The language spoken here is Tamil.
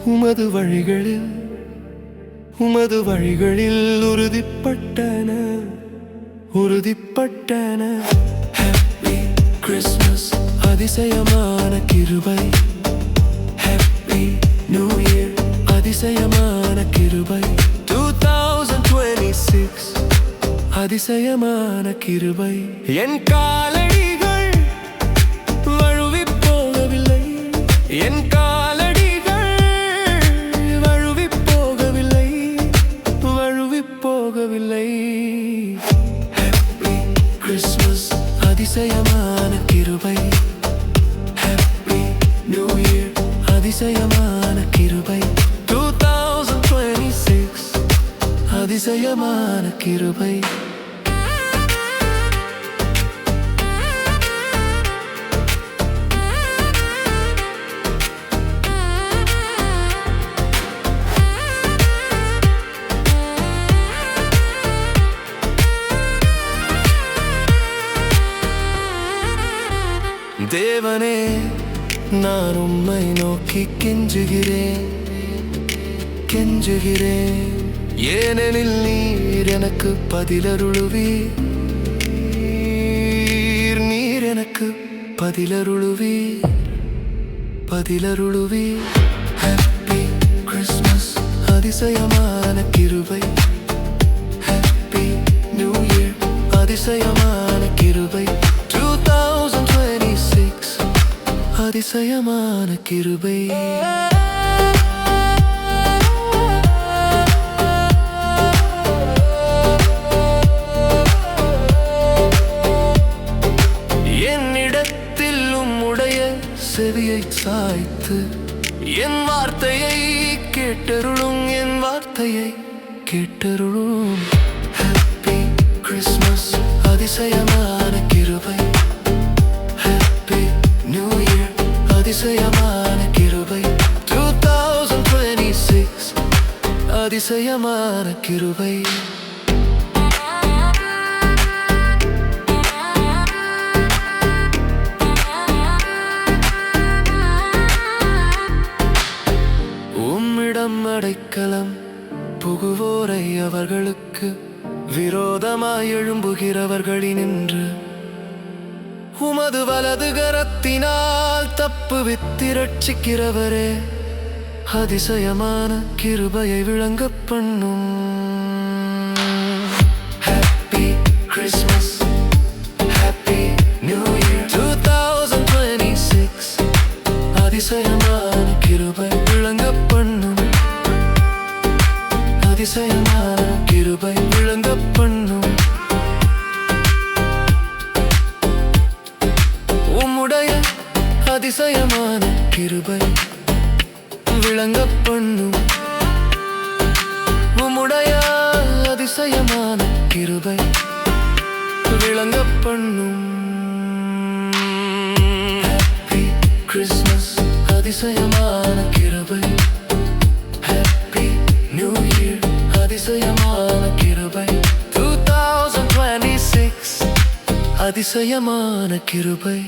உமது வழிகளில் உறுதிப்பட்டன ஹாப்பி கிறிஸ்மஸ் அதிசயமான கிருபை ஹாப்பி நியூ இயர் அதிசயமான கிருபை 2026 அதிசயமான கிருபை என் காலடிகள் வழுவிப் போகவில்லை என் காலடிகள் வழுவிப் போகவில்லை ஹாப்பி கிறிஸ்மஸ் அதிசயமான கிருபை ஹாப்பி நியூ இயர் அதிசயமான கிருபை 2026 அதிசயமான கிருபை தேவனே நான் உம்மை நோக்கி கெஞ்சுகிறேன் ஏனெனில் நீர் எனக்கு பதிலருளுவீர் ஹாப்பி கிறிஸ்மஸ் அதிசயமான கிருபை ஹாப்பி நியூ இயர் அதிசயமான கிருபை 2026 அதிசயமான கிருபை என்னிடத்தில் உம்முடைய செவியை சாய்த்து என் வார்த்தையை கேட்டருளும் ஹாப்பி கிறிஸ்மஸ் அதிசயமான கிருபை ஹாப்பி நியூ இயர் அதிசயமான கிருபை 2026 அதிசயமான கிருபை உம்மிடம் அடைக்கலம் புகுவோரை அவர்களுக்கு விரோதமாய் எழும்புகிறவர்களினின்று உமது வலது கரத்தினால் தப்புவித்து ரட்சிக்கிறவரே அதிசயமான கிருபையை விளங்கப் பண்ணும் happy Christmas happy new year 2026 அதிசயமான கிருபை விளங்கப் பண்ணும் அதிசயமான கிருபை விளங்கப் பண்ணும் உம்முடைய அதிசயமான கிருபை விளங்கப் பண்ணும் உம்முடைய அதிசயமான கிருபை விளங்கப் பண்ணும் ஹாப்பி கிறிஸ்மஸ் அதிசயமான கிருபை ஹாப்பி நியூ இயர் அதிசயமான கிருபை 2026 அதிசயமான கிருபை